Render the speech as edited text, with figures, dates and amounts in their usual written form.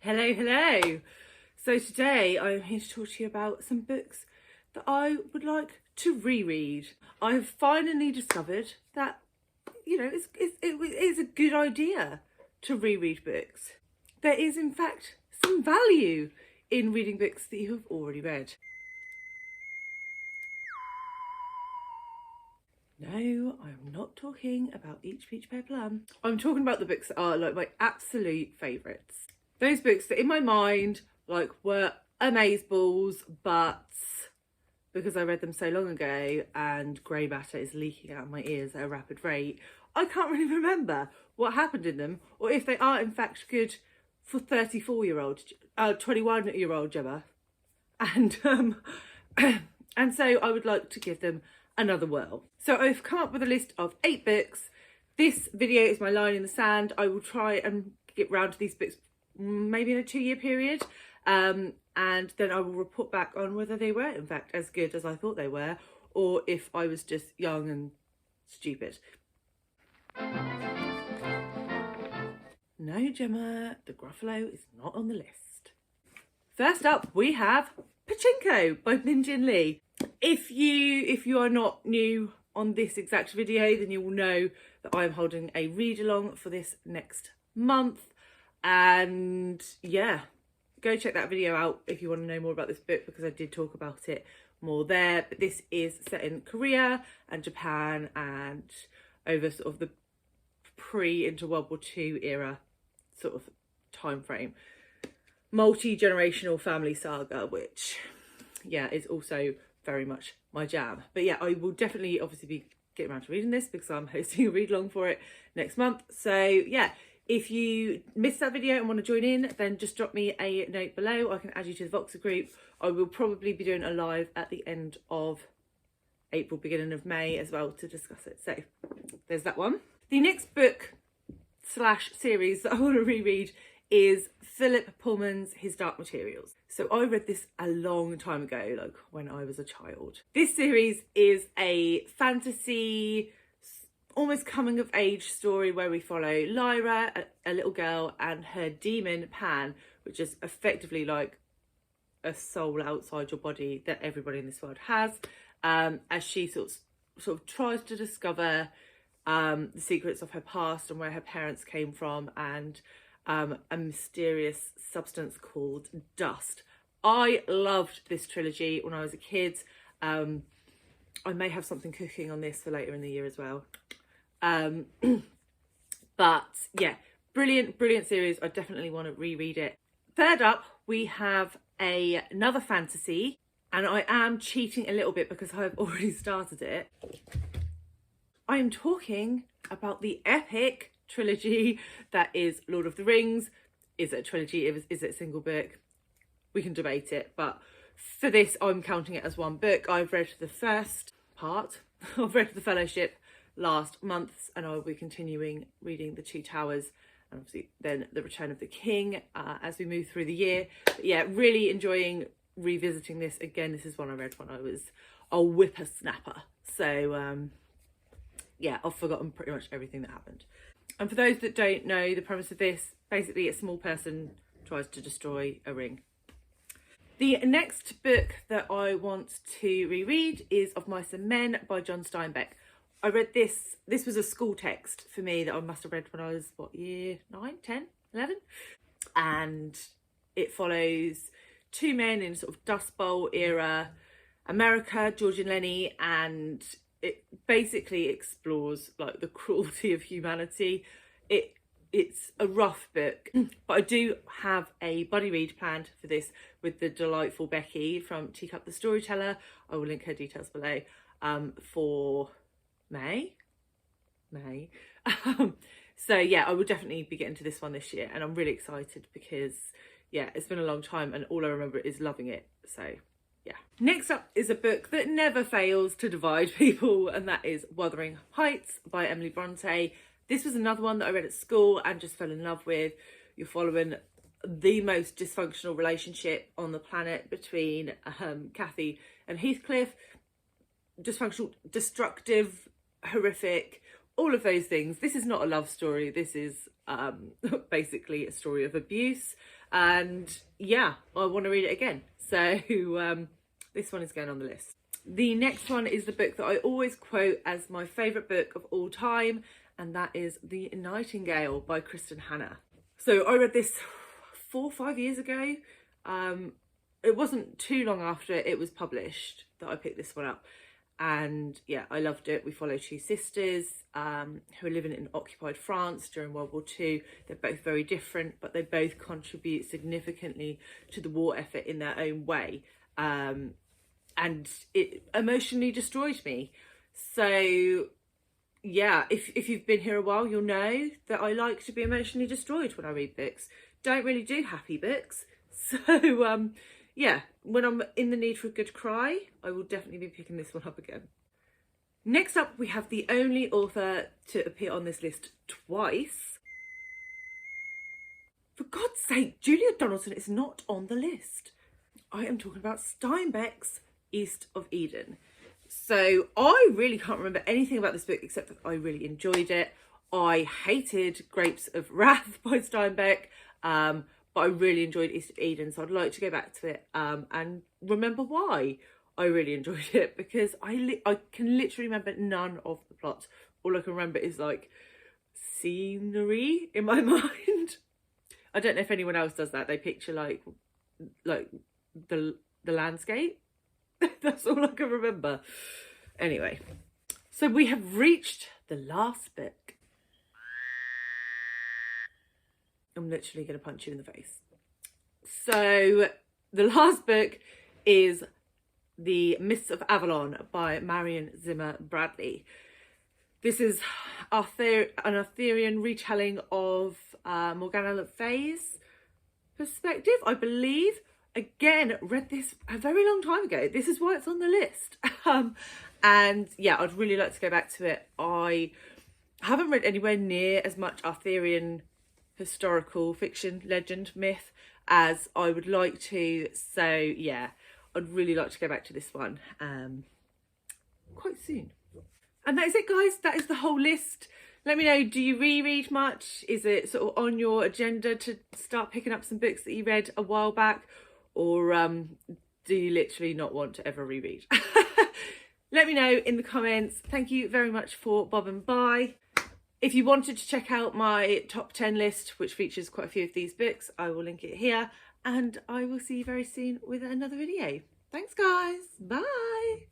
Hello, hello. So today I'm here to talk to you about some books that I would like to reread. I've finally discovered that, it is a good idea to reread books. There is in fact some value in reading books that you have already read. No, I'm not talking about Each Peach Pear Plum. I'm talking about the books that are like my absolute favourites. Those books that in my mind were amazeballs, but because I read them so long ago and grey matter is leaking out of my ears at a rapid rate, I can't really remember what happened in them or if they are in fact good for 21-year-old Gemma. And and so I would like to give them another whirl. So I've come up with a list of 8 books. This video is my line in the sand. I will try and get round to these books maybe in a 2-year period, and then I will report back on whether they were in fact as good as I thought they were, or if I was just young and stupid. No, Gemma, the Gruffalo is not on the list. First up, we have Pachinko by Min Jin Lee. If you are not new on this exact video, then you will know that I am holding a read along for this next month. And yeah, go check that video out if you want to know more about this book, because I did talk about it more there. But this is set in Korea and Japan and over sort of the into World War II era sort of time frame. Multi-generational family saga, which yeah is also very much my jam. But yeah, I will definitely obviously be getting around to reading this because I'm hosting a read along for it next month. So yeah, if you missed that video and want to join in, then just drop me a note below. I can add you to the Voxer group. I will probably be doing a live at the end of April, beginning of May as well to discuss it. So there's that one. The next book / series that I want to reread is Philip Pullman's His Dark Materials. So I read this a long time ago, like when I was a child. This series is a fantasy, almost coming of age story where we follow Lyra, a little girl, and her demon Pan, which is effectively like a soul outside your body that everybody in this world has, as she sort of tries to discover the secrets of her past and where her parents came from, and a mysterious substance called dust. I loved this trilogy when I was a kid. I may have something cooking on this for later in the year as well. But yeah, brilliant series. I definitely want to reread it. Third up, we have another fantasy, and I am cheating a little bit because I've already started it. I am talking about the epic trilogy that is Lord of the Rings. Is it a trilogy? Is it a single book? We can debate it, but for this I'm counting it as one book. I've read the first part. I've read The Fellowship last month, and I will be continuing reading The Two Towers and obviously then The Return of the King as we move through the year. But yeah, really enjoying revisiting this again. This is one I read when I was a whippersnapper, so yeah, I've forgotten pretty much everything that happened. And for those that don't know the premise of this, basically a small person tries to destroy a ring. The next book that I want to reread is Of Mice and Men by John Steinbeck. I read this was a school text for me that I must have read when I was, what, year 9, 10, 11? And it follows 2 men in sort of Dust Bowl era America, George and Lenny, and it basically explores like the cruelty of humanity. It's a rough book, but I do have a buddy read planned for this with the delightful Becky from Teacup the Storyteller. I will link her details below, for May. So yeah, I will definitely be getting to this one this year, and I'm really excited because yeah, it's been a long time and all I remember is loving it. So yeah. Next up is a book that never fails to divide people, and that is Wuthering Heights by Emily Bronte. This was another one that I read at school and just fell in love with. You're following the most dysfunctional relationship on the planet between Kathy and Heathcliff. Dysfunctional, destructive, horrific, all of those things. This is not a love story. This is basically a story of abuse. And yeah, I want to read it again. So this one is going on the list. The next one is the book that I always quote as my favourite book of all time, and that is The Nightingale by Kristin. So I read this 4 or 5 years ago. It wasn't too long after it was published that I picked this one up. And yeah, I loved it. We follow two sisters who are living in occupied France during World War II. They're both very different, but they both contribute significantly to the war effort in their own way. And it emotionally destroyed me. So yeah, if you've been here a while, you'll know that I like to be emotionally destroyed when I read books. Don't really do happy books. So yeah, when I'm in the need for a good cry, I will definitely be picking this one up again. Next up, we have the only author to appear on this list twice. For God's sake, Julia Donaldson is not on the list. I am talking about Steinbeck's East of Eden. So I really can't remember anything about this book except that I really enjoyed it. I hated Grapes of Wrath by Steinbeck, but I really enjoyed East of Eden, so I'd like to go back to it and remember why I really enjoyed it, because I can literally remember none of the plot. All I can remember is like scenery in my mind. I don't know if anyone else does that. They picture like the landscape. That's all I can remember. Anyway, so we have reached the last book. I'm literally going to punch you in the face. So the last book is The Mists of Avalon by Marion Zimmer Bradley. This is an Arthurian retelling of Morgana Le Fay's perspective, I believe. Again, read this a very long time ago. This is why it's on the list. And yeah, I'd really like to go back to it. I haven't read anywhere near as much Arthurian historical fiction, legend, myth as I would like to. So yeah, I'd really like to go back to this one quite soon. And that is it, guys. That is the whole list. Let me know, do you reread much? Is it sort of on your agenda to start picking up some books that you read a while back? Or do you literally not want to ever reread? Let me know in the comments. Thank you very much for bobbing by. If you wanted to check out my top 10 list, which features quite a few of these books, I will link it here. And I will see you very soon with another video. Thanks, guys. Bye.